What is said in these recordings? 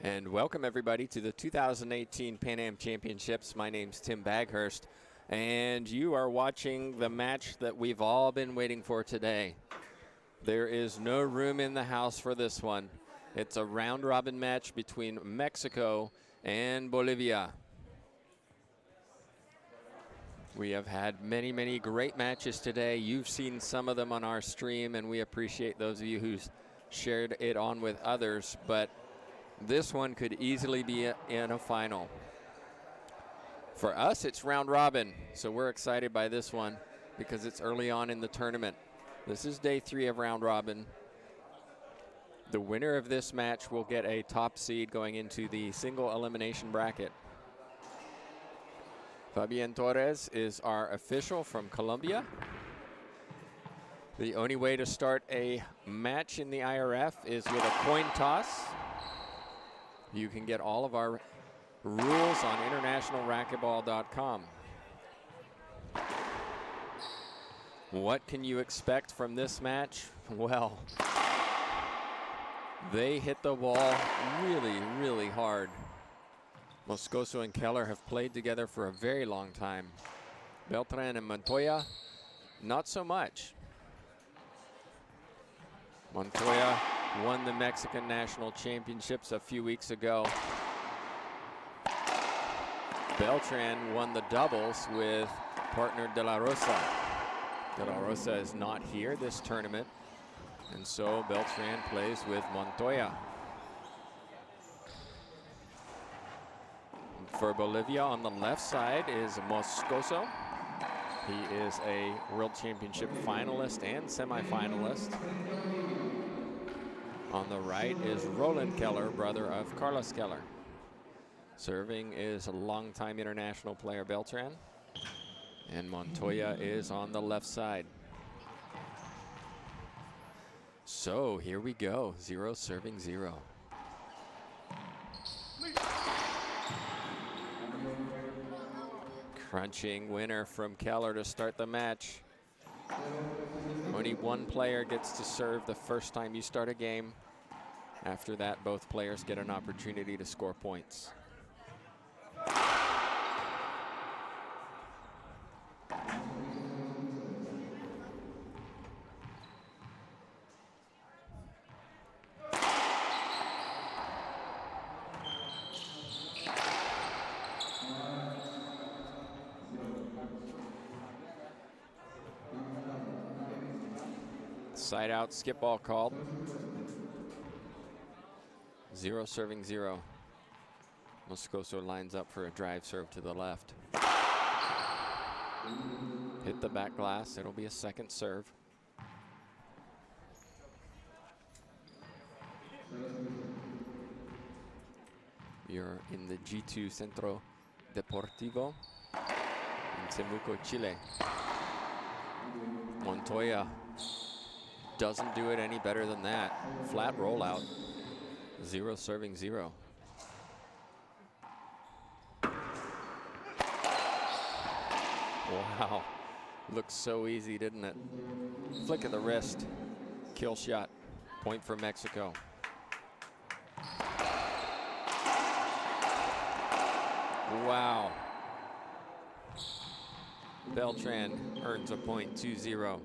And welcome everybody to the 2018 Pan Am Championships. My name's Tim Baghurst, and you are watching the match that we've all been waiting for today. There is no room in the house for this one. It's a round-robin match between Mexico and Bolivia. We have had many, many great matches today. You've seen some of them on our stream, and we appreciate those of you who's shared it on with others, but this one could easily be in a final. For us, it's round robin, so we're excited by this one because it's early on in the tournament. This is day 3 of round robin. The winner of this match will get a top seed going into the single elimination bracket. Fabian Torres is our official from Colombia. The only way to start a match in the IRF is with a coin toss. You can get all of our rules on internationalracquetball.com. What can you expect from this match? Well, they hit the ball really, really hard. Moscoso and Keller have played together for a very long time. Beltran and Montoya, not so much. Montoya won the Mexican National Championships a few weeks ago. Beltran won the doubles with partner De La Rosa. De La Rosa is not here this tournament, and so Beltran plays with Montoya. For Bolivia on the left side is Moscoso. He is a World Championship finalist and semifinalist. On the right is Roland Keller, brother of Carlos Keller. Serving is a longtime international player Beltran. And Montoya is on the left side. So here we go, 0 serving 0. Crunching winner from Keller to start the match. Only one player gets to serve the first time you start a game. After that, both players get an opportunity to score points. Side out skip ball called. 0 serving 0. Moscoso lines up for a drive serve to the left. Hit the back glass. It'll be a second serve. You're in the G2 Centro Deportivo in Temuco, Chile. Montoya doesn't do it any better than that. Flat rollout. 0 serving 0. Wow. Looks so easy, didn't it? Flick of the wrist. Kill shot. Point for Mexico. Wow. Beltran earns a point, 2-0.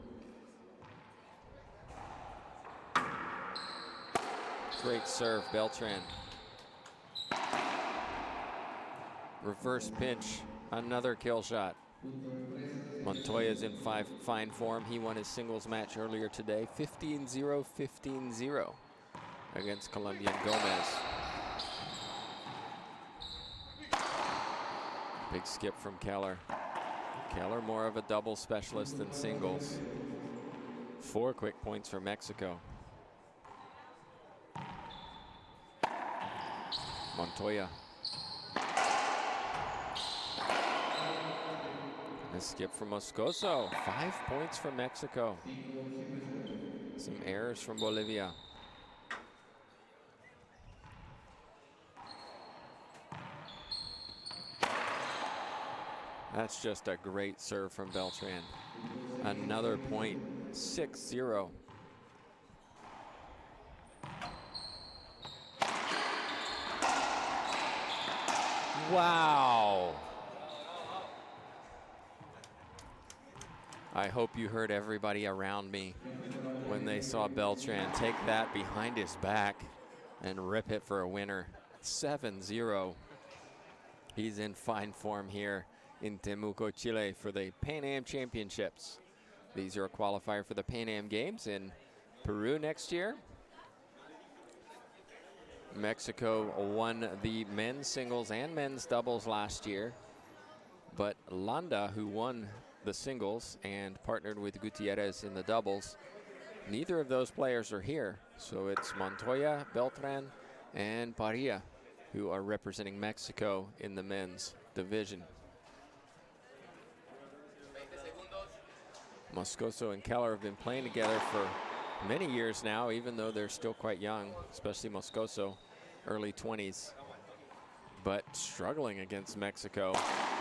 Great serve, Beltran. Reverse pinch, another kill shot. Montoya's in fine form. He won his singles match earlier today, 15-0, 15-0 against Colombian Gomez. Big skip from Keller. Keller more of a double specialist than singles. 4 quick points for Mexico. Montoya. A skip from Moscoso. 5 points for Mexico. Some errors from Bolivia. That's just a great serve from Beltran. Another point, 6-0. Wow. I hope you heard everybody around me when they saw Beltran take that behind his back and rip it for a winner. 7-0. He's in fine form here in Temuco, Chile for the Pan Am Championships. These are a qualifier for the Pan Am Games in Peru next year. Mexico won the men's singles and men's doubles last year, but Landa, who won the singles and partnered with Gutierrez in the doubles, neither of those players are here. So it's Montoya, Beltran, and Parilla who are representing Mexico in the men's division. Moscoso and Keller have been playing together for many years now, even though they're still quite young, especially Moscoso, early 20s, but struggling against Mexico,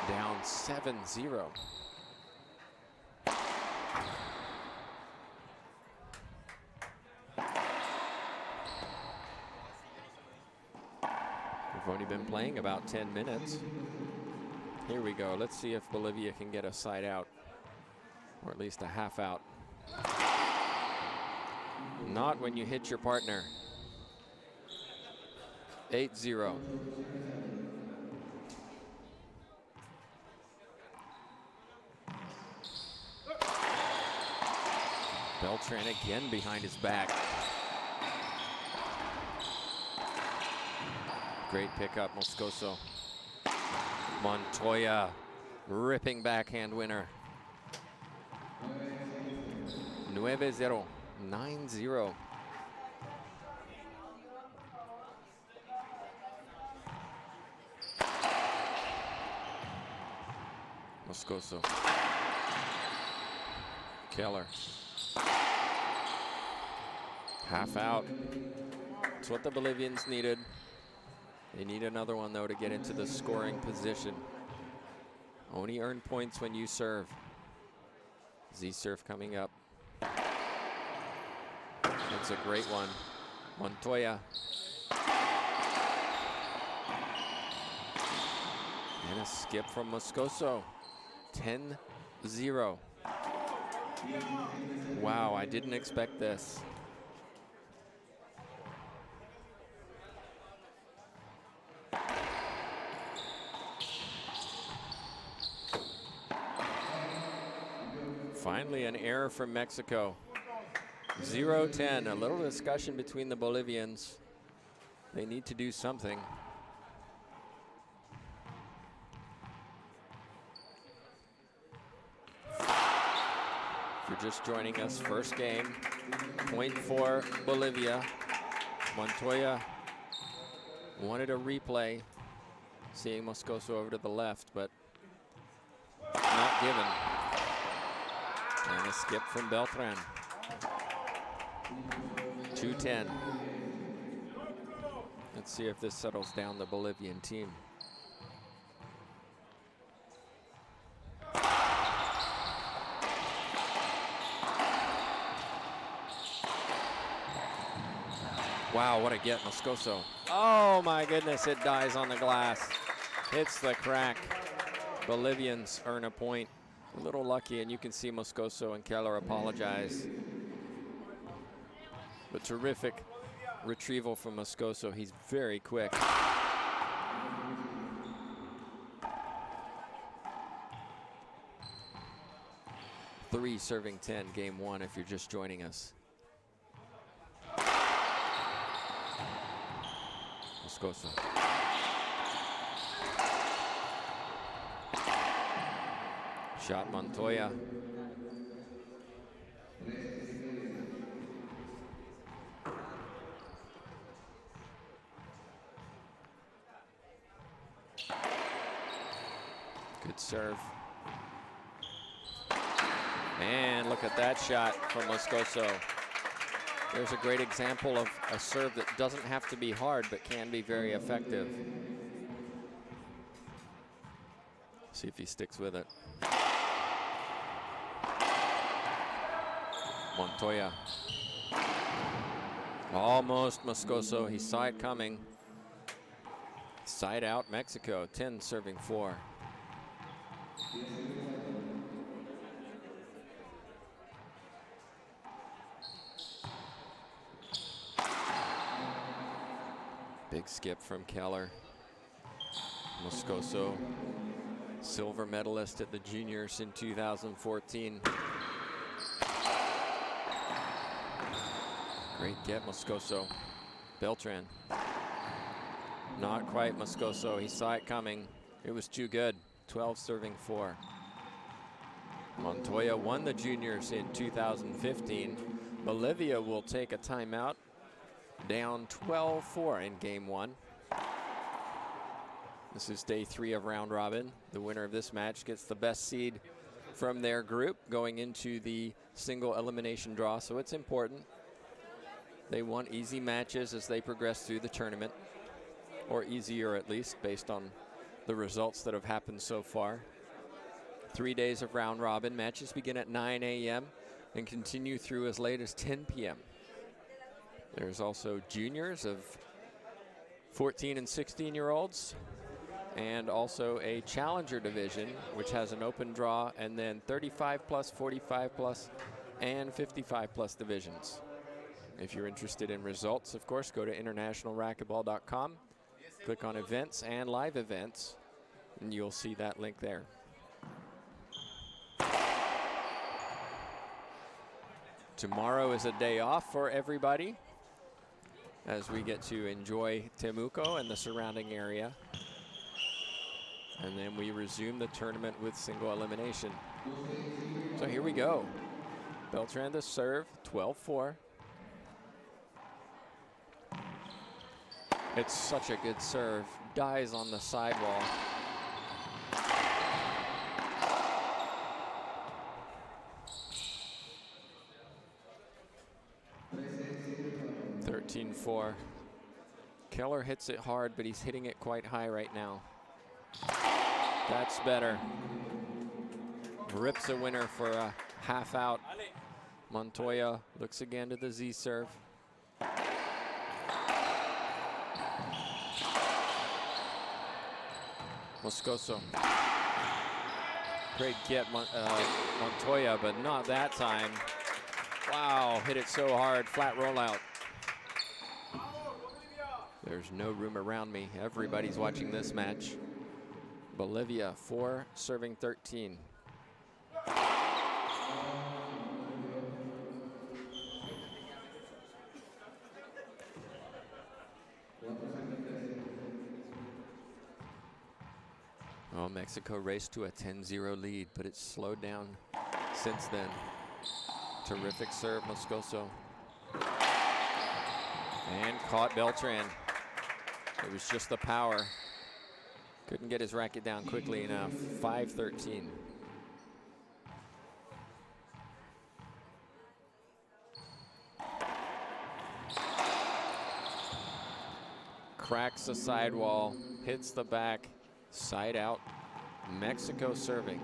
down 7-0. We've only been playing about 10 minutes. Here we go. Let's see if Bolivia can get a side out, or at least a half out. Not when you hit your partner. 8-0. Beltran again behind his back. Great pickup, Moscoso. Montoya, ripping backhand winner. 9-0, 9-0. Moscoso. Keller. Half out. That's what the Bolivians needed. They need another one, though, to get into the scoring position. Only earn points when you serve. Z-serve coming up. That's a great one. Montoya. And a skip from Moscoso. 10-0. Wow, I didn't expect this. Finally, an error from Mexico. 0-10, a little discussion between the Bolivians. They need to do something. If you're just joining us, first game, point for Bolivia. Montoya wanted a replay, seeing Moscoso over to the left, but not given. And a skip from Beltran. 2-10. Let's see if this settles down the Bolivian team. Wow, what a get, Moscoso. Oh my goodness, it dies on the glass. Hits the crack. Bolivians earn a point. A little lucky, and you can see Moscoso and Keller apologize. But terrific retrieval from Moscoso. He's very quick. Three serving 10, game one, if you're just joining us. Moscoso. Shot Montoya. Good serve. And look at that shot from Moscoso. There's a great example of a serve that doesn't have to be hard, but can be very effective. See if he sticks with it. Montoya. Almost Moscoso. He saw it coming. Side out Mexico, 10 serving 4. Big skip from Keller. Moscoso, silver medalist at the juniors in 2014. Great get, Moscoso. Beltran. Not quite Moscoso. He saw it coming. It was too good. 12 serving 4. Montoya won the juniors in 2015. Bolivia will take a timeout. Down 12-4 in game 1. This is day 3 of round robin. The winner of this match gets the best seed from their group going into the single elimination draw, so it's important. They want easy matches as they progress through the tournament, or easier at least based on the results that have happened so far. 3 days of round robin. Matches begin at 9 a.m. and continue through as late as 10 p.m. There's also juniors of 14 and 16-year-olds, and also a challenger division, which has an open draw, and then 35 plus, 45 plus, and 55 plus divisions. If you're interested in results, of course, go to internationalracquetball.com, click on events and live events, and you'll see that link there. Tomorrow is a day off for everybody, as we get to enjoy Temuco and the surrounding area. And then we resume the tournament with single elimination. So here we go. Beltran to serve, 12-4. It's such a good serve. Dies on the sidewall. (13-4). Keller hits it hard, but he's hitting it quite high right now. That's better. Rips a winner for a half out. Montoya looks again to the Z serve. Moscoso. Great get, Montoya, but not that time. Wow, hit it so hard, flat rollout. There's no room around me. Everybody's watching this match. Bolivia, 4 serving 13. Oh, Mexico raced to a 10-0 lead, but it's slowed down since then. Terrific serve, Moscoso. And caught Beltran. It was just the power. Couldn't get his racket down quickly enough. 5-13. Cracks the sidewall, hits the back, side out. Mexico serving.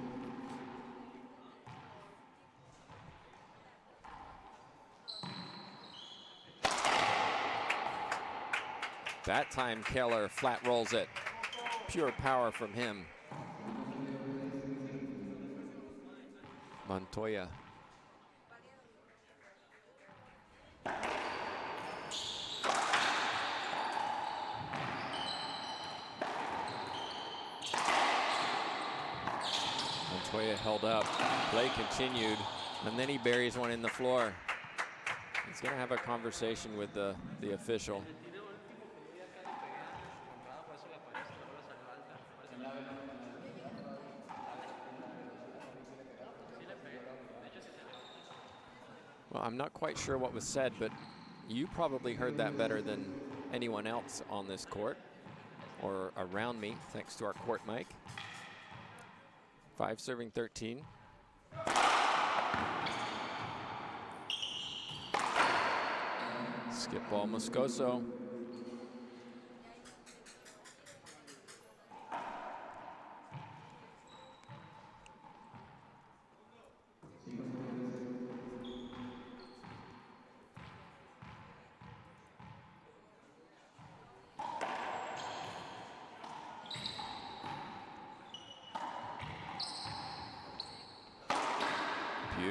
That time Keller flat rolls it. Pure power from him. Montoya. Montoya held up. Play continued, and then he buries one in the floor. He's going to have a conversation with the official. Well, I'm not quite sure what was said, but you probably heard that better than anyone else on this court or around me, thanks to our court mic. 5 serving 13. Skip ball, Moscoso.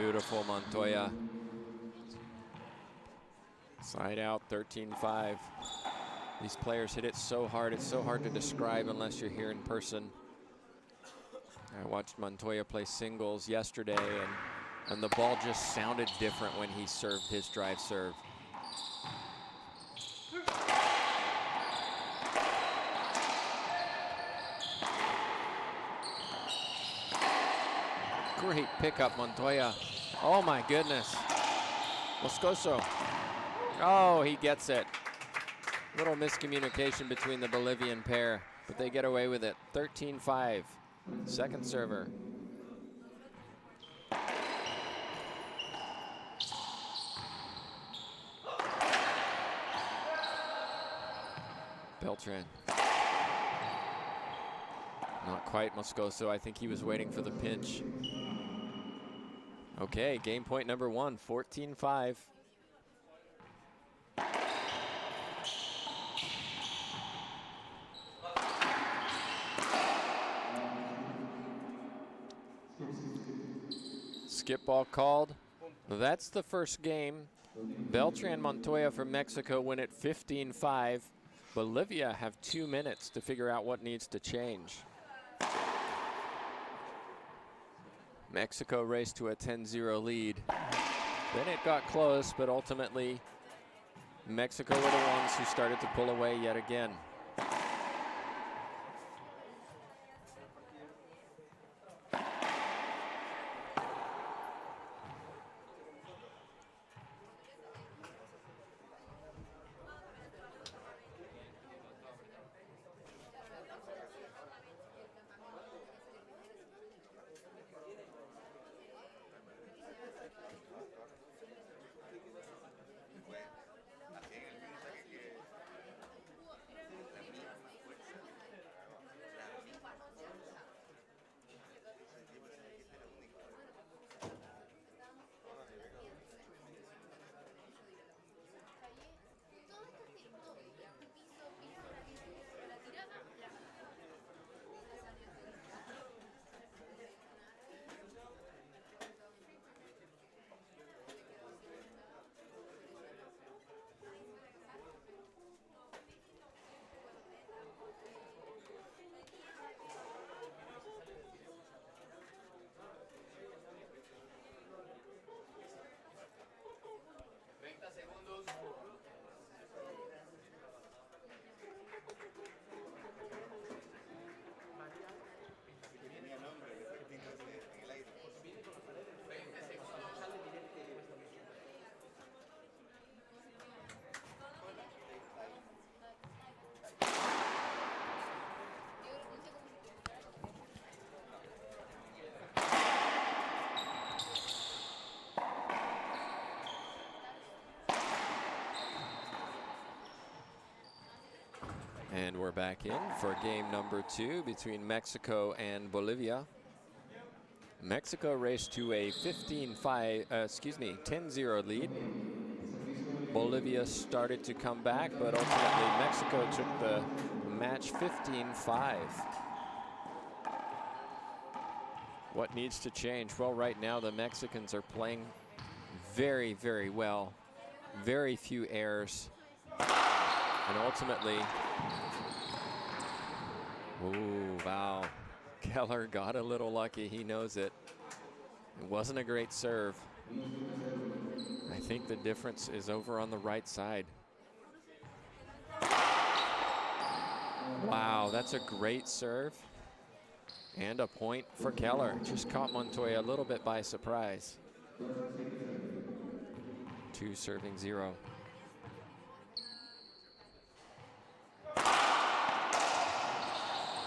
Beautiful Montoya. Side out, 13-5. These players hit it so hard, it's so hard to describe unless you're here in person. I watched Montoya play singles yesterday, and the ball just sounded different when he served his drive serve. Great pickup, Montoya. Oh my goodness. Moscoso. Oh, he gets it. Little miscommunication between the Bolivian pair, but they get away with it. 13-5. Second server. Beltran. Not quite Moscoso. I think he was waiting for the pinch. Okay, game point number 1, 14-5. Skip ball called. That's the first game. Beltran Montoya from Mexico win it 15-5. Bolivia have 2 minutes to figure out what needs to change. Mexico raced to a 10-0 lead. Then it got close, but ultimately Mexico were the ones who started to pull away yet again. And we're back in for game number 2 between Mexico and Bolivia. Mexico raced to a 10-0 lead. Bolivia started to come back, but ultimately Mexico took the match 15-5. What needs to change? Well, right now the Mexicans are playing very, very well. Very few errors. And ultimately, ooh, wow. Keller got a little lucky. He knows it. It wasn't a great serve. I think the difference is over on the right side. Wow, that's a great serve. And a point for Keller. Just caught Montoya a little bit by surprise. 2 serving 0.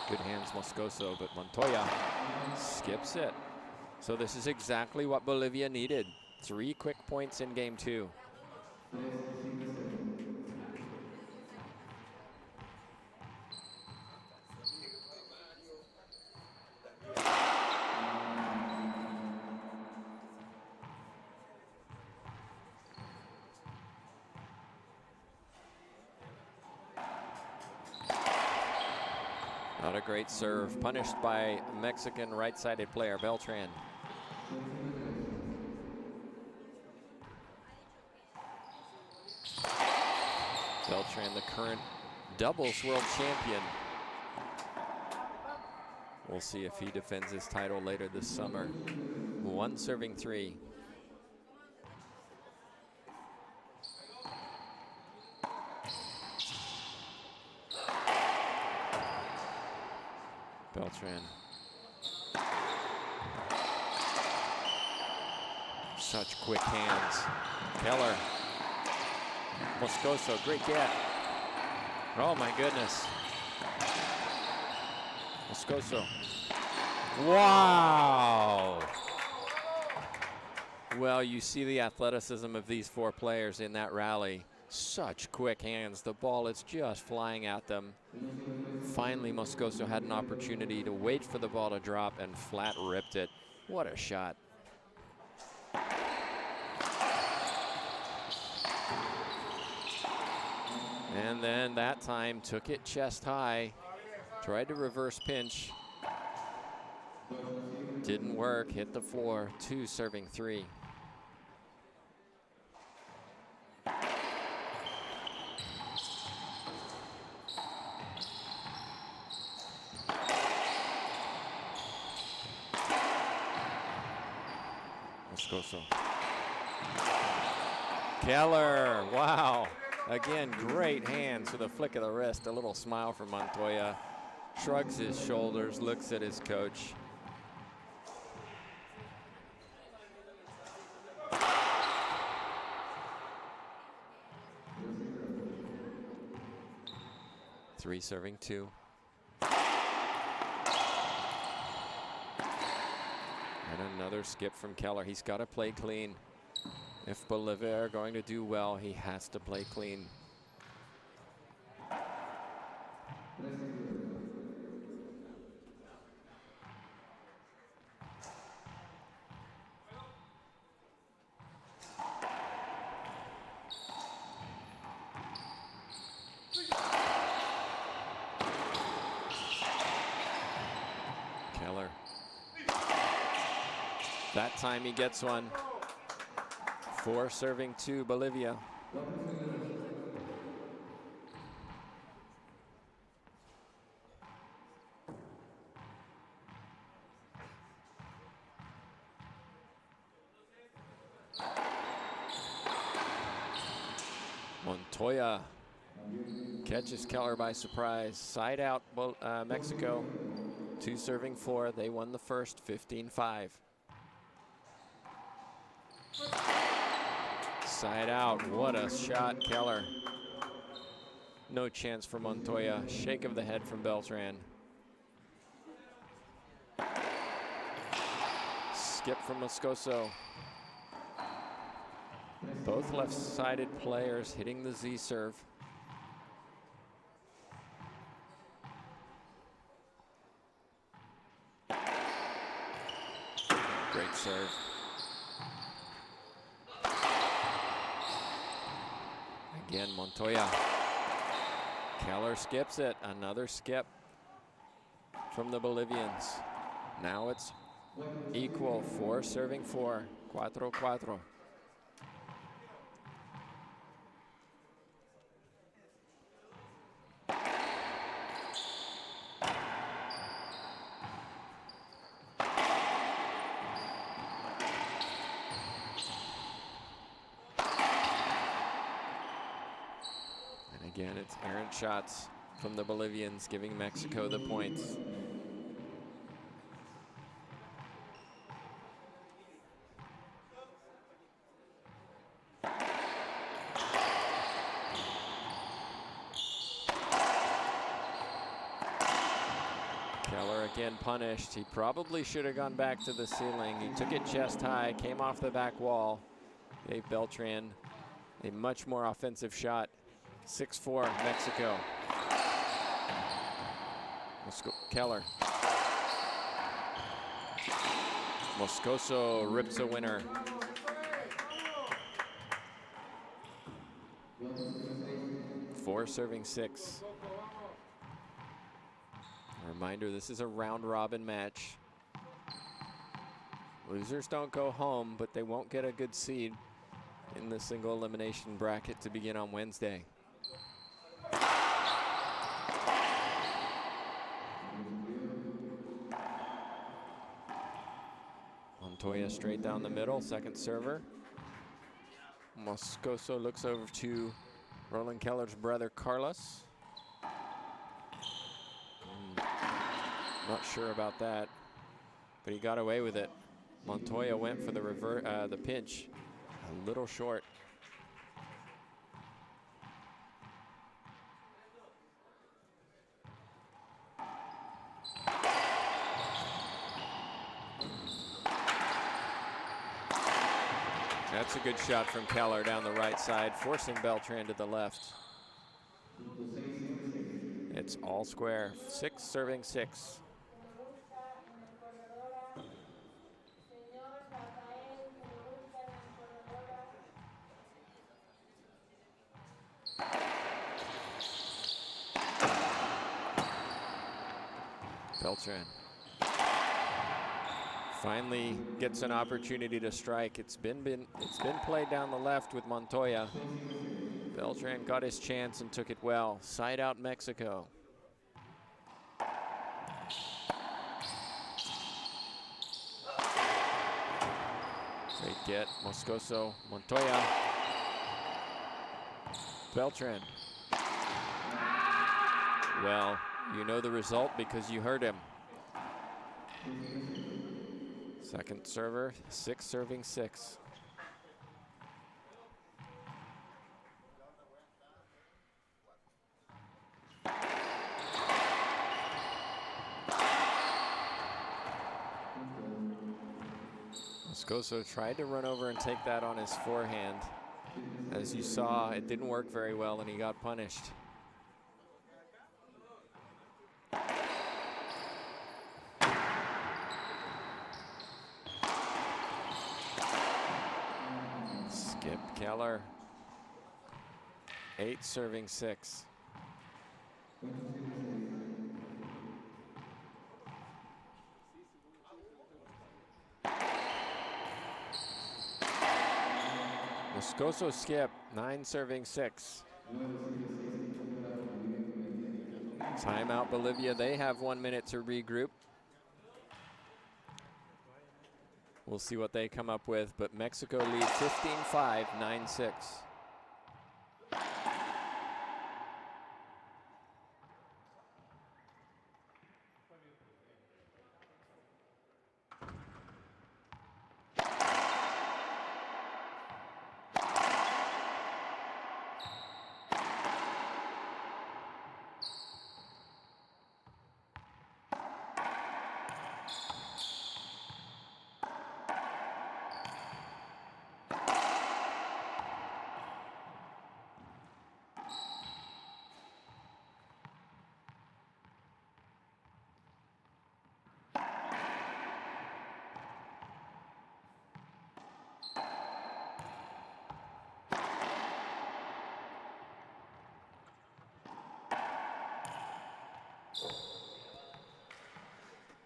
Good hands, Moscoso, but Montoya skips it. So this is exactly what Bolivia needed. 3 quick points in game 2. Not a great serve, punished by Mexican right-sided player Beltran. Beltran, the current doubles world champion. We'll see if he defends his title later this summer. 1 serving 3. Beltran. Such quick hands. Keller. Moscoso, great get. Oh my goodness. Moscoso. Wow. Well, you see the athleticism of these 4 players in that rally. Such quick hands. The ball is just flying at them. Finally, Moscoso had an opportunity to wait for the ball to drop and flat ripped it. What a shot. And then that time took it chest high. Tried to reverse pinch. Didn't work, hit the floor. 2 serving 3. Moscoso. Keller, wow. Again, great hands with a flick of the wrist. A little smile from Montoya. Shrugs his shoulders, looks at his coach. Three serving 2. And another skip from Keller. He's got to play clean. If Bolivia are going to do well, he has to play clean. Keller. That time he gets one. 4 serving 2, Bolivia. Montoya catches Keller by surprise. Side out, Mexico. 2 serving 4. They won the first, 15-5. Side out, what a shot, Keller. No chance for Montoya. Shake of the head from Beltran. Skip from Moscoso. Both left-sided players hitting the Z serve. Great serve. Again, Montoya. Keller skips it. Another skip from the Bolivians. Now it's equal. 4 serving 4. 4-4. Again, it's errant shots from the Bolivians, giving Mexico the points. Keller again punished. He probably should have gone back to the ceiling. He took it chest high, came off the back wall. Gave Beltran a much more offensive shot. 6-4, Mexico. Keller. Moscoso rips a winner. Four serving 6. A reminder, this is a round robin match. Losers don't go home, but they won't get a good seed in the single elimination bracket to begin on Wednesday. Montoya straight down the middle, second server. Moscoso looks over to Roland Keller's brother, Carlos. Not sure about that, but he got away with it. Montoya went for the pinch, a little short. That's a good shot from Keller down the right side, forcing Beltran to the left. It's all square, 6 serving 6. Beltran finally gets an opportunity to strike. It's been played down the left with Montoya. Beltran got his chance and took it well. Side out Mexico. Great get, Moscoso, Montoya. Beltran. Well, you know the result because you heard him. Second server, 6 serving 6. Moscoso tried to run over and take that on his forehand. As you saw, it didn't work very well and he got punished. Skip Keller. 8 serving 6. Moscoso skip, 9 serving 6. Timeout Bolivia, they have 1 minute to regroup. We'll see what they come up with, but Mexico lead 15-5, 9-6.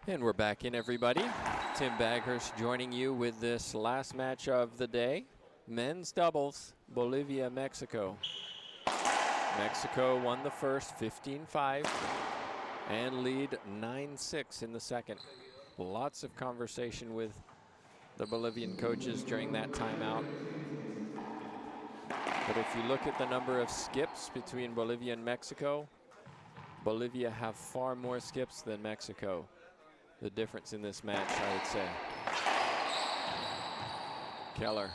And we're back in, everybody. Tim Baghurst joining you with this last match of the day. Men's doubles, Bolivia, Mexico. Mexico won the first 15-5 and lead 9-6 in the second. Lots of conversation with the Bolivian coaches during that timeout. But if you look at the number of skips between Bolivia and Mexico, Bolivia have far more skips than Mexico. The difference in this match, I would say. Keller.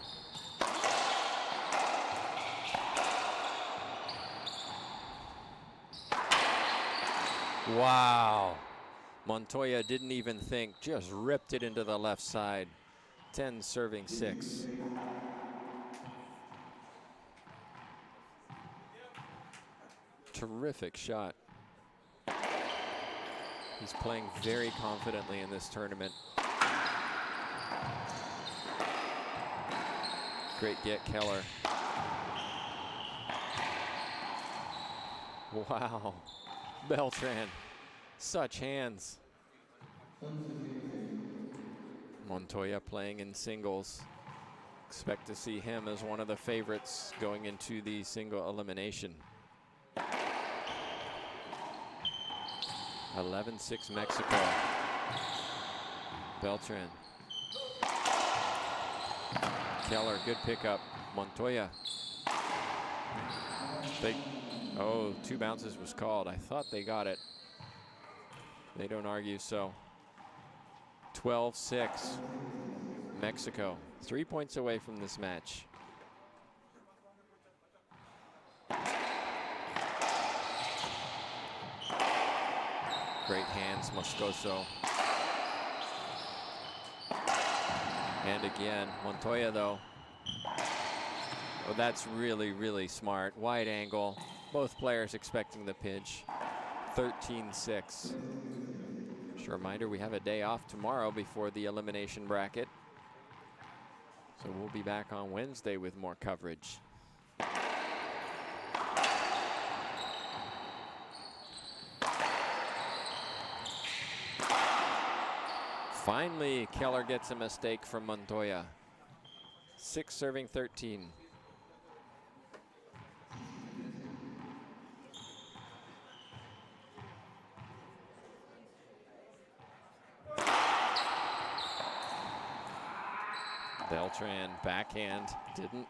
Wow. Montoya didn't even think, just ripped it into the left side. 10 serving 6. Terrific shot. He's playing very confidently in this tournament. Great get, Keller. Wow. Beltran, such hands. Montoya playing in singles. Expect to see him as one of the favorites going into the single elimination. 11-6 Mexico. Beltran. Keller, good pickup. Montoya. Oh, 2 bounces was called. I thought they got it. They don't argue, so 12-6 Mexico. 3 points away from this match. Great hands, Moscoso. And again, Montoya though. Oh, that's really, really smart. Wide angle. Both players expecting the pinch. 13-6. Just a reminder, we have a day off tomorrow before the elimination bracket. So we'll be back on Wednesday with more coverage. Finally, Keller gets a mistake from Montoya. 6 serving 13. Beltran, backhand, didn't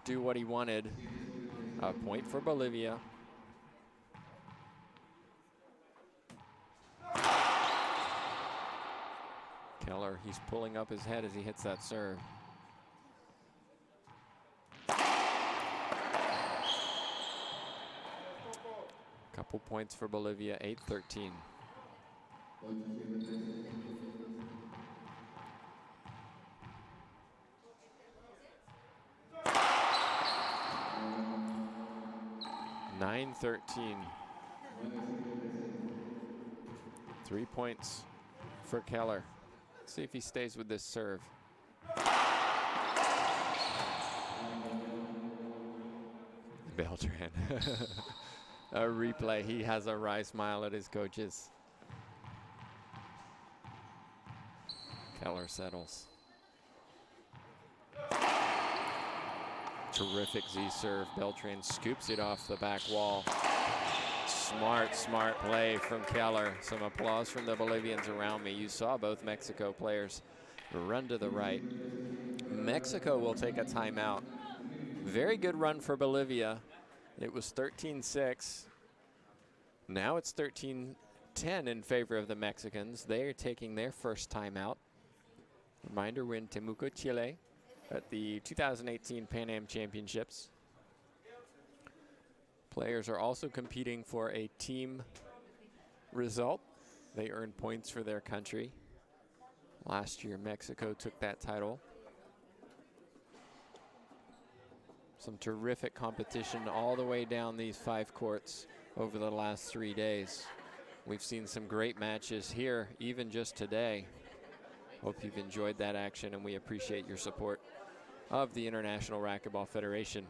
do what he wanted. A point for Bolivia. Keller, he's pulling up his head as he hits that serve. Couple points for Bolivia, 8-13. (9-13). 3 points for Keller. Let's see if he stays with this serve. Beltran. A replay. He has a wry smile at his coaches. Keller settles. Terrific Z serve. Beltran scoops it off the back wall. Smart, smart play from Keller. Some applause from the Bolivians around me. You saw both Mexico players run to the right. Mexico will take a timeout. Very good run for Bolivia. It was 13-6. Now it's 13-10 in favor of the Mexicans. They are taking their first timeout. Reminder, we're in Temuco, Chile at the 2018 Pan Am Championships. Players are also competing for a team result. They earn points for their country. Last year, Mexico took that title. Some terrific competition all the way down these 5 courts over the last 3 days. We've seen some great matches here, even just today. Hope you've enjoyed that action, and we appreciate your support of the International Racquetball Federation.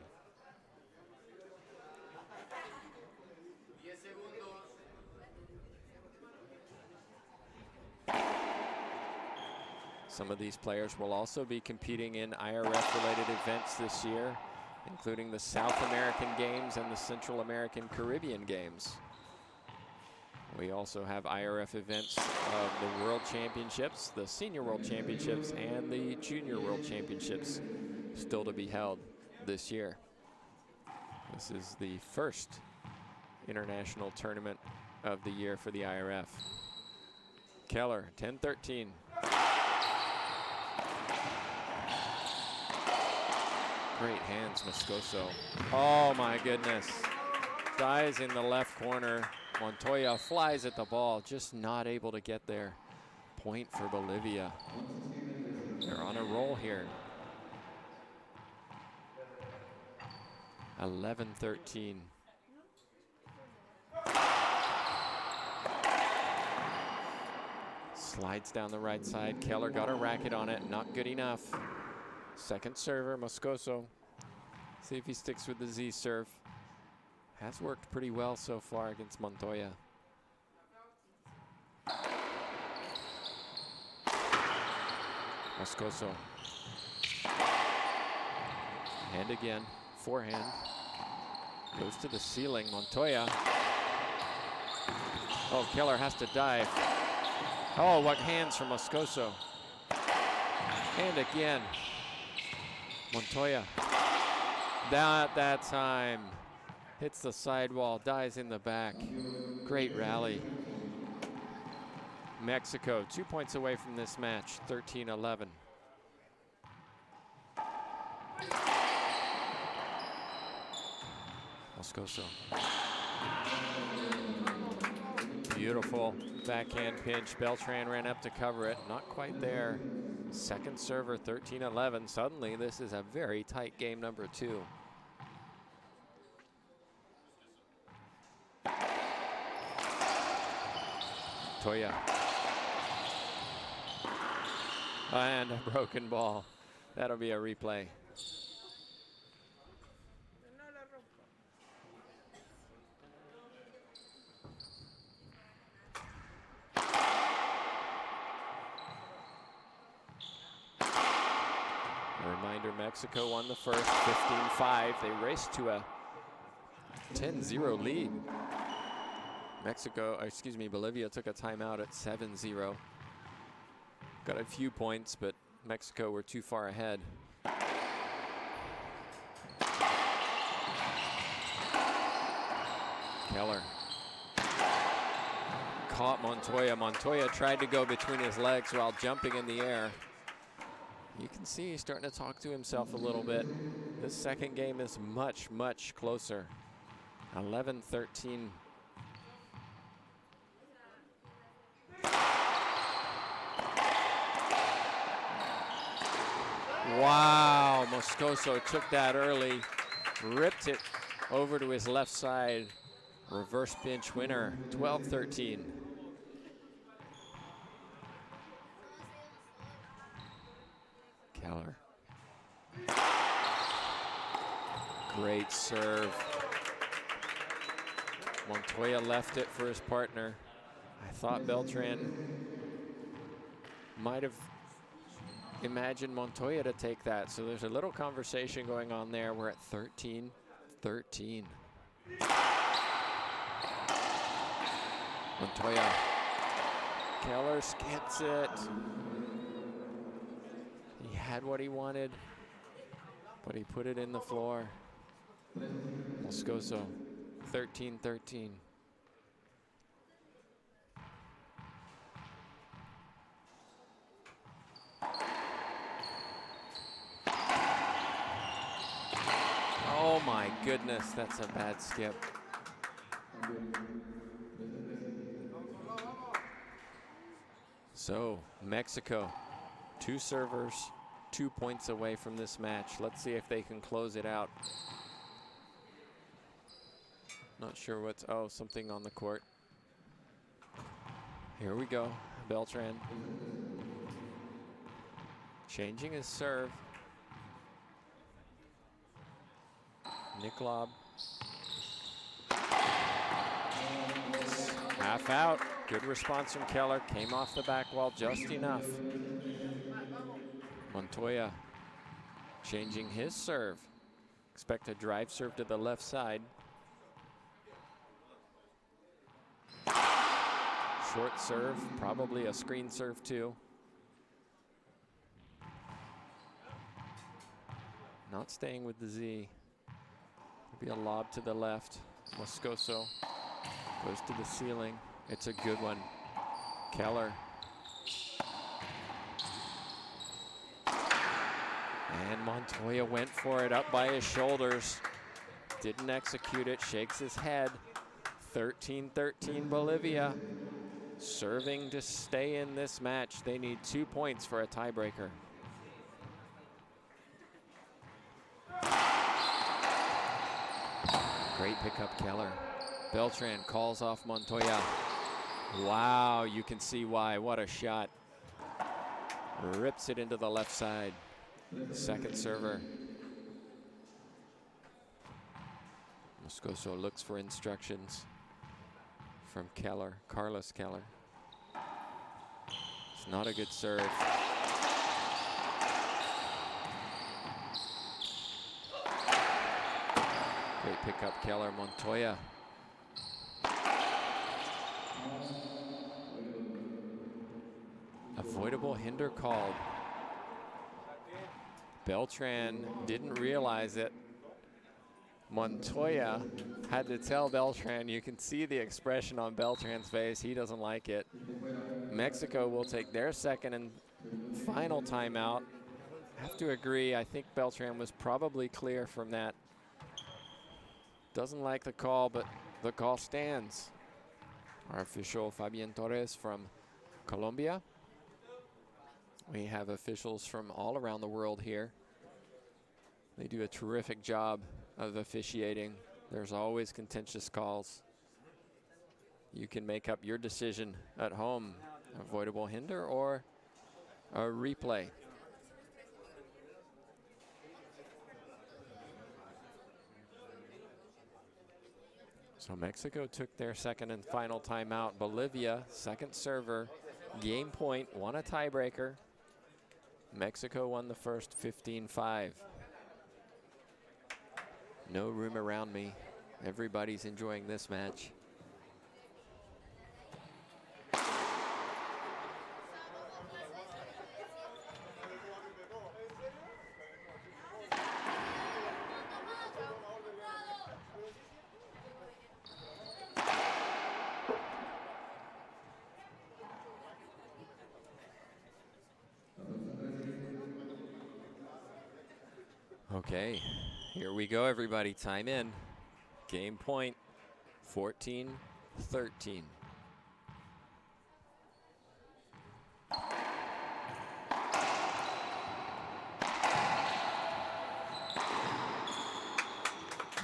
Some of these players will also be competing in IRF-related events this year, including the South American Games and the Central American Caribbean Games. We also have IRF events of the World Championships, the Senior World Championships, and the Junior World Championships still to be held this year. This is the first international tournament of the year for the IRF. Keller, 10-13. Great hands, Moscoso. Oh my goodness. Dies in the left corner. Montoya flies at the ball, just not able to get there. Point for Bolivia. They're on a roll here. 11-13. Slides down the right side. Keller got a racket on it, not good enough. Second server, Moscoso. See if he sticks with the Z serve. Has worked pretty well so far against Montoya. Moscoso. And again, forehand. Goes to the ceiling, Montoya. Oh, Keller has to dive. Oh, what hands from Moscoso. And again, Montoya. That time hits the sidewall, dies in the back. Great rally. Mexico 2 points away from this match, 13-11. Moscoso. Beautiful backhand pinch. Beltran ran up to cover it. Not quite there. Second server, 13-11. Suddenly, this is a very tight game number 2. Toya. And a broken ball. That'll be a replay. A reminder, Mexico won the first 15-5. They raced to a 10-0 lead. Bolivia took a timeout at 7-0. Got a few points, but Mexico were too far ahead. Keller caught Montoya. Montoya tried to go between his legs while jumping in the air. You can see he's starting to talk to himself a little bit. This second game is much, much closer. 11-13. Wow, Moscoso took that early, ripped it over to his left side. Reverse pinch winner, 12-13. Keller. Great serve. Montoya left it for his partner. I thought Beltran might have imagined Montoya to take that. So there's a little conversation going on there. We're at 13-13. Montoya. Keller skips it. He had what he wanted, but he put it in the floor. Moscoso, 13-13. Oh my goodness, that's a bad skip. So, Mexico, 2 servers, 2 points away from this match. Let's see if they can close it out. Not sure what's, oh, something on the court. Here we go, Beltran. Changing his serve. Nick-Lob. Half out. Good response from Keller. Came off the back wall just enough. Montoya changing his serve. Expect a drive serve to the left side. Short serve, probably a screen serve too. Not staying with the Z. Maybe a lob to the left. Moscoso goes to the ceiling. It's a good one. Keller. And Montoya went for it up by his shoulders. Didn't execute it, shakes his head. 13-13 Bolivia. Serving to stay in this match. They need 2 points for a tiebreaker. Great pickup, Keller. Beltran calls off Montoya. Wow, you can see why. What a shot. Rips it into the left side. Second server. Moscoso looks for instructions from Keller, Carlos Keller. It's not a good serve. Great pickup, Keller. Montoya. Avoidable hinder called. Beltran didn't realize it. Montoya had to tell Beltran. You can see the expression on Beltran's face. He doesn't like it. Mexico will take their second and final timeout. Have to agree, I think Beltran was probably clear from that. Doesn't like the call, but the call stands. Our official, Fabian Torres from Colombia. We have officials from all around the world here. They do a terrific job of officiating. There's always contentious calls. You can make up your decision at home. Avoidable hinder or a replay. So Mexico took their second and final timeout. Bolivia, second server, game point, won a tiebreaker. Mexico won the first 15-5. No room around me. Everybody's enjoying this match. Okay, here we go, everybody. Time in. Game point, 14-13.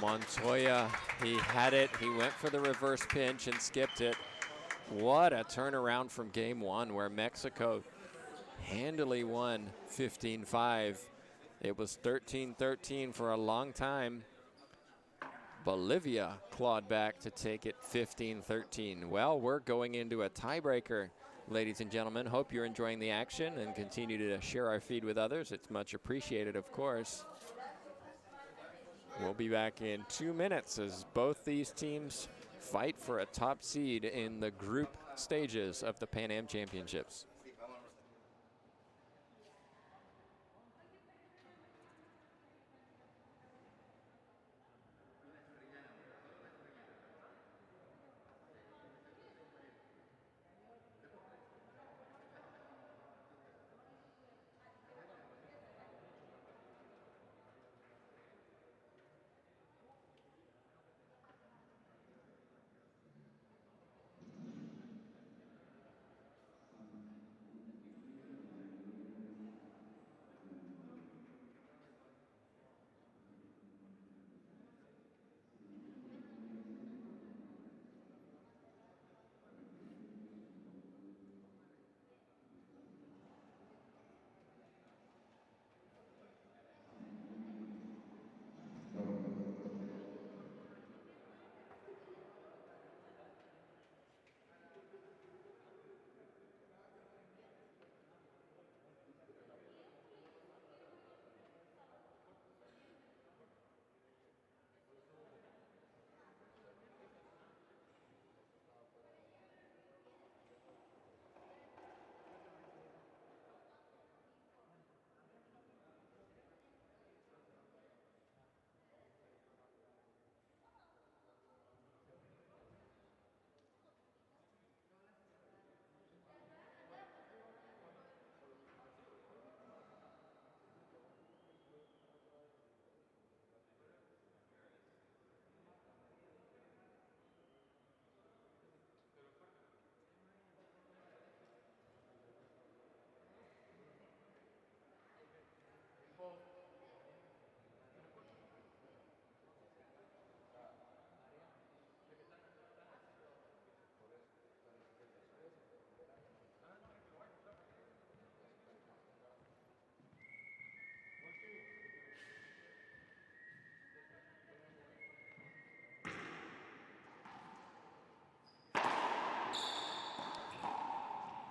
Montoya, he had it. He went for the reverse pinch and skipped it. What a turnaround from game one, where Mexico handily won 15-5. It was 13-13 for a long time. Bolivia clawed back to take it 15-13. Well, we're going into a tiebreaker, ladies and gentlemen. Hope you're enjoying the action and continue to share our feed with others. It's much appreciated, of course. We'll be back in 2 minutes as both these teams fight for a top seed in the group stages of the Pan Am Championships.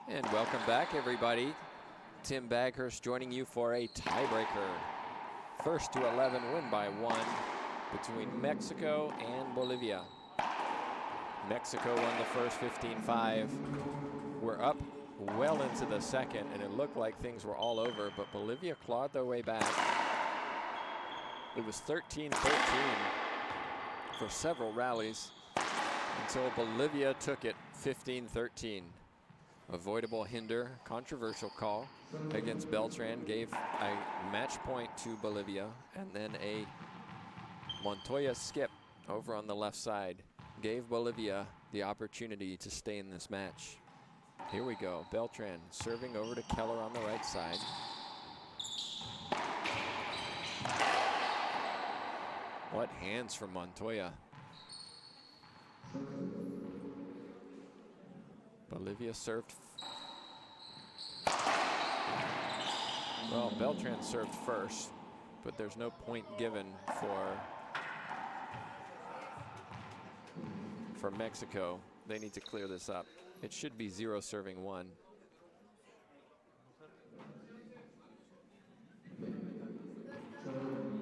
And welcome back, everybody. Tim Baghurst joining you for a tiebreaker. First to 11 win by 1 between Mexico and Bolivia. Mexico won the first 15-5. We're up well into the second, and it looked like things were all over, but Bolivia clawed their way back. It was 13-13 for several rallies until Bolivia took it 15-13. Avoidable hinder, controversial call against Beltran, gave a match point to Bolivia, and then a Montoya skip over on the left side gave Bolivia the opportunity to stay in this match. Here we go, Beltran serving over to Keller on the right side. What hands from Montoya. Bolivia served. Well, Beltran served first, but there's no point given for Mexico. They need to clear this up. It should be 0 serving 1.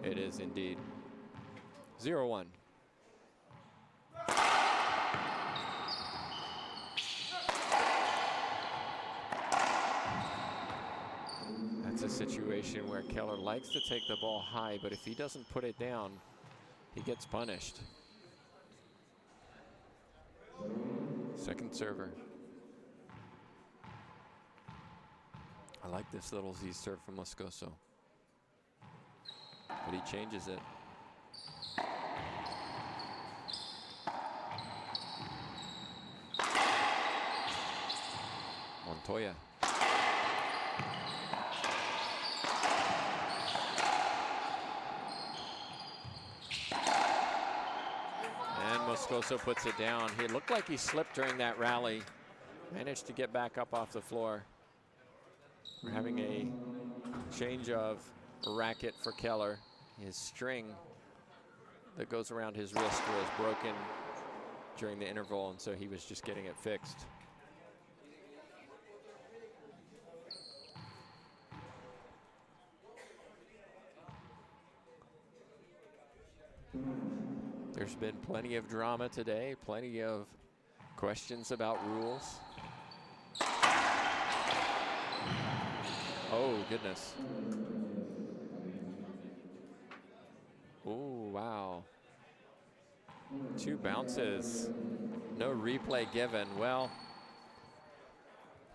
It is indeed 0-1. That's a situation where Keller likes to take the ball high, but if he doesn't put it down, he gets punished. Second server. I like this little Z serve from Moscoso, but he changes it. Montoya. And Moscoso puts it down. He looked like he slipped during that rally. Managed to get back up off the floor. We're having a change of racket for Keller. His string that goes around his wrist was broken during the interval, and so he was just getting it fixed. There's been plenty of drama today, plenty of questions about rules. Oh, goodness. Oh, wow. 2 bounces. No replay given. Well,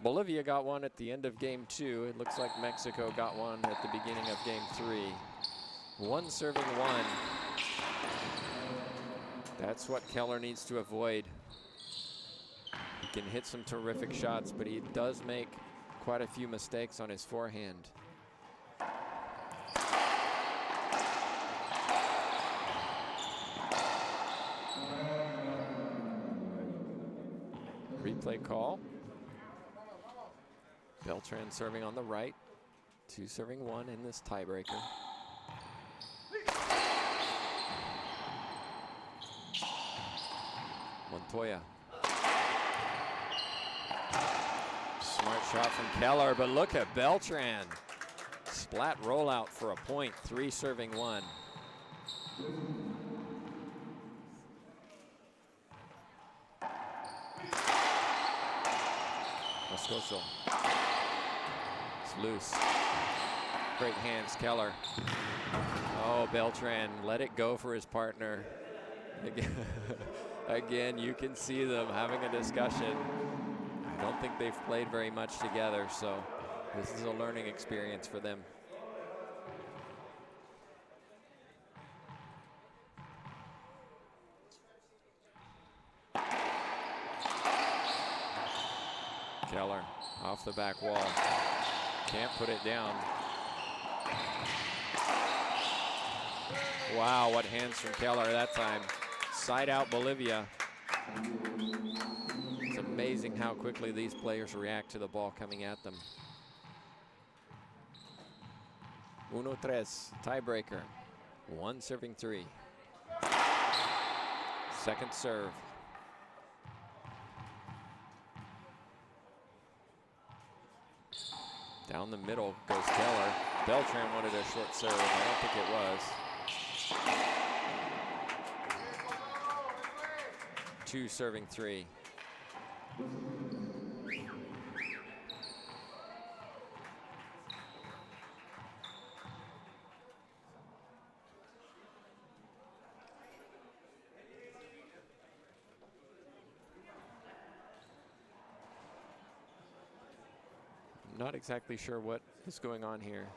Bolivia got one at the end of game 2. It looks like Mexico got one at the beginning of game 3. 1 serving 1. That's what Keller needs to avoid. He can hit some terrific shots, but he does make quite a few mistakes on his forehand. Replay call. Beltran serving on the right. 2 serving 1 in this tiebreaker. Montoya. Smart shot from Keller, but look at Beltran. Splat rollout for a point, 3 serving 1. Moscoso. It's loose. Great hands, Keller. Oh, Beltran let it go for his partner. Again, you can see them having a discussion. I don't think they've played very much together, so this is a learning experience for them. Keller off the back wall. Can't put it down. Wow, what hands from Keller that time. Side out Bolivia. It's amazing how quickly these players react to the ball coming at them. 1-3, tiebreaker. 1 serving 3. Second serve. Down the middle goes Keller. Beltran wanted a short serve. I don't think it was. 2 serving 3. Not exactly sure what is going on here.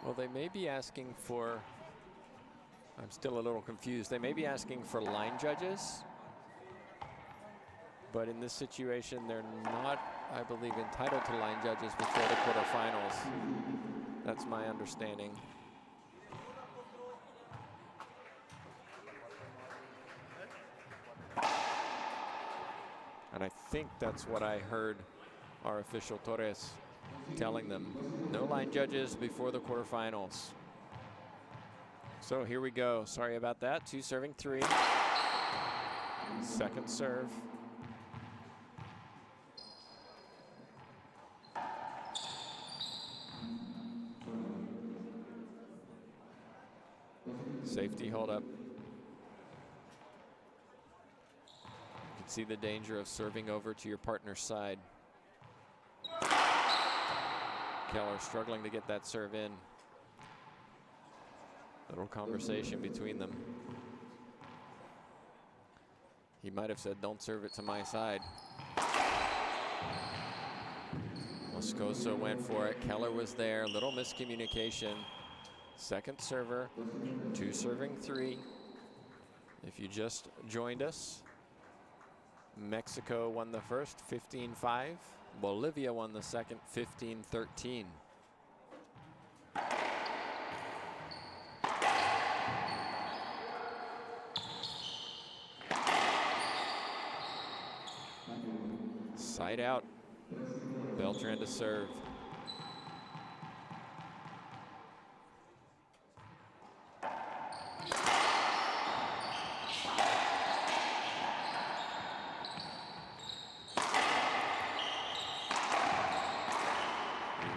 Well, they may be asking for, I'm still a little confused. They may be asking for line judges, but in this situation, they're not, I believe, entitled to line judges before the quarterfinals. That's my understanding. And I think that's what I heard our official Torres telling them. No line judges before the quarterfinals. So here we go. Sorry about that. 2 serving 3. Second serve. Safety hold up. You can see the danger of serving over to your partner's side. Keller struggling to get that serve in. Little conversation between them. He might have said, don't serve it to my side. Moscoso went for it. Keller was there. Little miscommunication. Second server. 2 serving 3. If you just joined us, Mexico won the first, 15-5. Bolivia won the second, 15-13. Side out. Beltran to serve.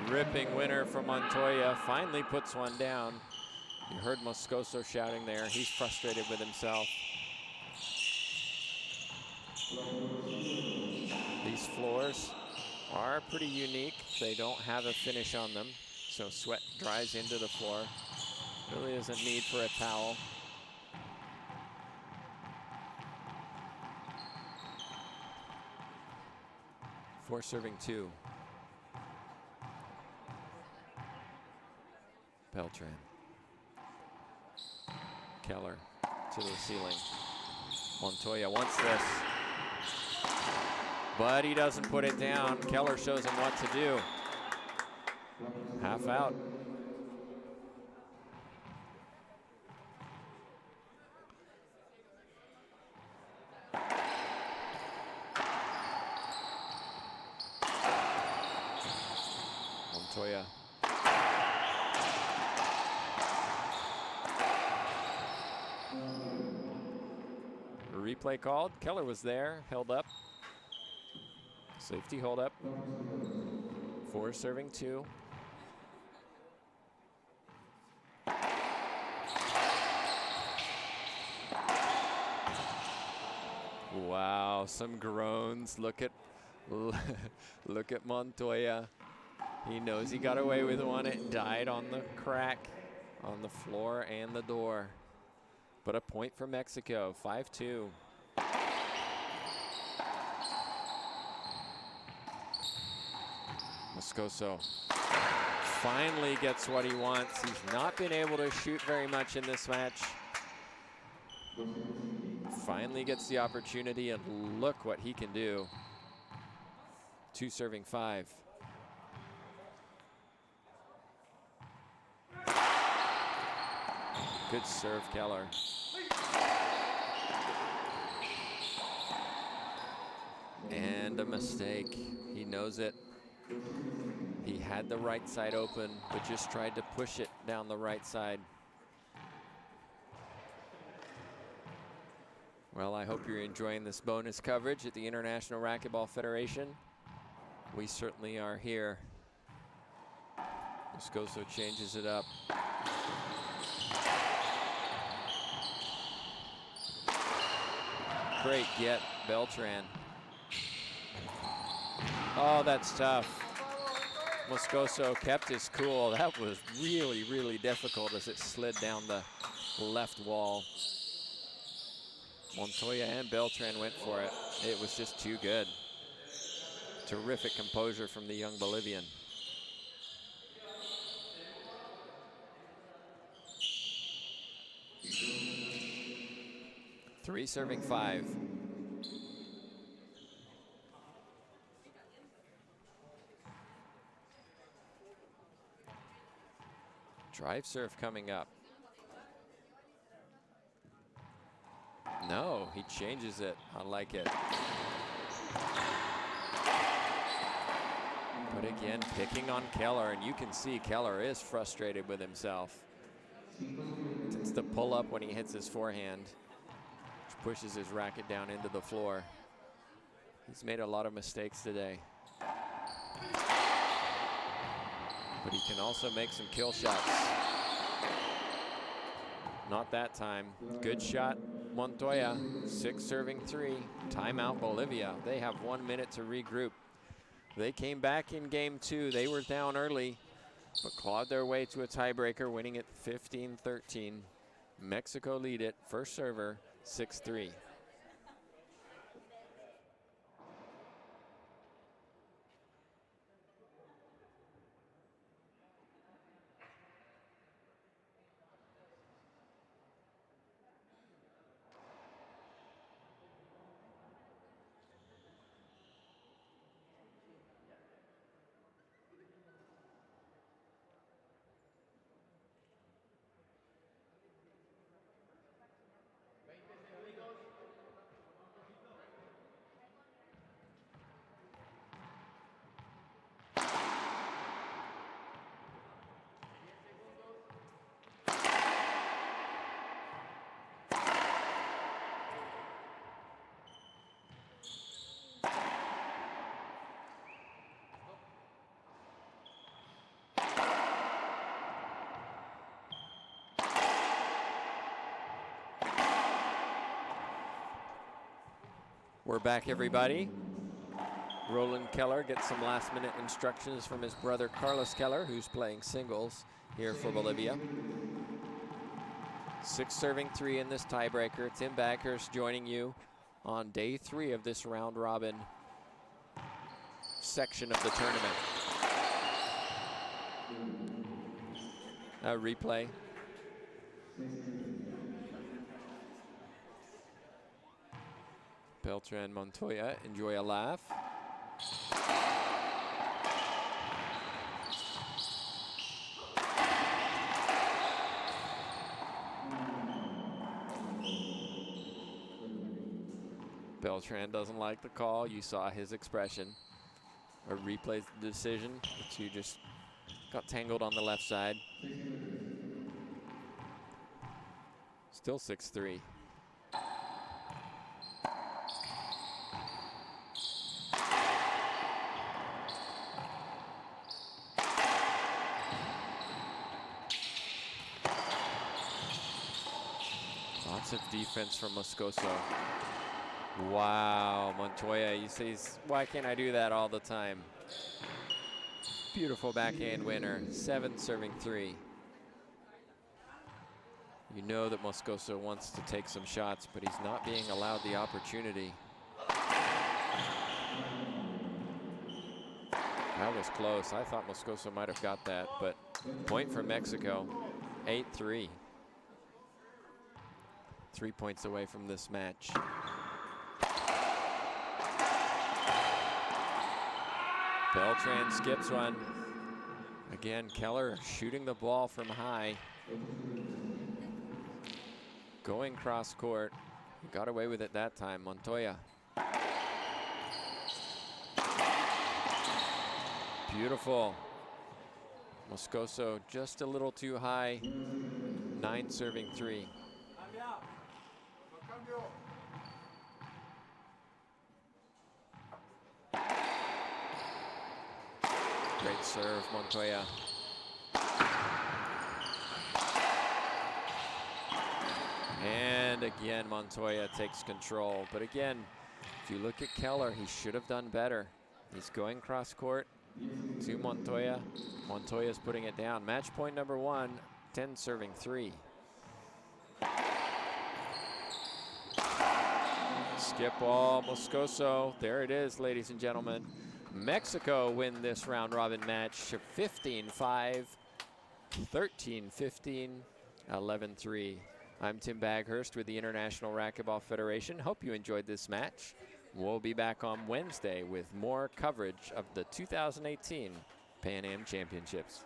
Ripping winner for Montoya. Finally puts one down. You heard Moscoso shouting there. He's frustrated with himself. These floors are pretty unique. They don't have a finish on them, so sweat dries into the floor. Really doesn't need for a towel. Four serving 2. Beltran. Keller to the ceiling. Montoya wants this, but he doesn't put it down. Keller shows him what to do. Half out. Montoya. Replay called. Keller was there, held up. Safety hold up. 4 serving 2. Wow, some groans. Look at Montoya. He knows he got away with one. It died on the crack on the floor and the door. But a point for Mexico, 5-2. Moscoso finally gets what he wants. He's not been able to shoot very much in this match. Finally gets the opportunity, and look what he can do. 2 serving 5. Good serve, Keller. And a mistake. He knows it. He had the right side open, but just tried to push it down the right side. Well, I hope you're enjoying this bonus coverage at the International Racquetball Federation. We certainly are here. Moscoso changes it up. Great get, Beltran. Oh, that's tough. Moscoso kept his cool. That was really, really difficult as it slid down the left wall. Montoya and Beltran went for it. It was just too good. Terrific composure from the young Bolivian. Three serving 5. Drive serve coming up. No, he changes it. I like it. But again, picking on Keller, and you can see Keller is frustrated with himself. Tends to pull up when he hits his forehand, which pushes his racket down into the floor. He's made a lot of mistakes today. But he can also make some kill shots. Not that time. Good shot, Montoya. 6 serving 3. Timeout, Bolivia. They have 1 minute to regroup. They came back in game 2. They were down early, but clawed their way to a tiebreaker, winning it 15-13. Mexico lead it, first server, 6-3. We're back, everybody. Roland Keller gets some last-minute instructions from his brother Carlos Keller, who's playing singles here for Bolivia. 6 serving 3 in this tiebreaker. Tim Baghurst joining you on day 3 of this round-robin section of the tournament. A replay. Beltran, Montoya, enjoy a laugh. Beltran doesn't like the call. You saw his expression. A replays the decision. The two just got tangled on the left side. Still 6-3. Lots of defense from Moscoso. Wow, Montoya, he says, why can't I do that all the time? Beautiful backhand winner, 7 serving 3. You know that Moscoso wants to take some shots, but he's not being allowed the opportunity. That was close. I thought Moscoso might have got that, but point for Mexico, 8-3. 3 points away from this match. Beltran skips one. Again, Keller shooting the ball from high. going cross court. Got away with it that time, Montoya. Beautiful. Moscoso just a little too high. 9 serving 3. Great serve, Montoya. And again, Montoya takes control. But again, if you look at Keller, he should have done better. He's going cross court to Montoya. Montoya's putting it down. Match point number 1, 10 serving 3. Skip ball, Moscoso. There it is, ladies and gentlemen. Mexico win this round robin match 15-5, 13-15, 11-3. I'm Tim Baghurst with the International Racquetball Federation. Hope you enjoyed this match. We'll be back on Wednesday with more coverage of the 2018 Pan Am Championships.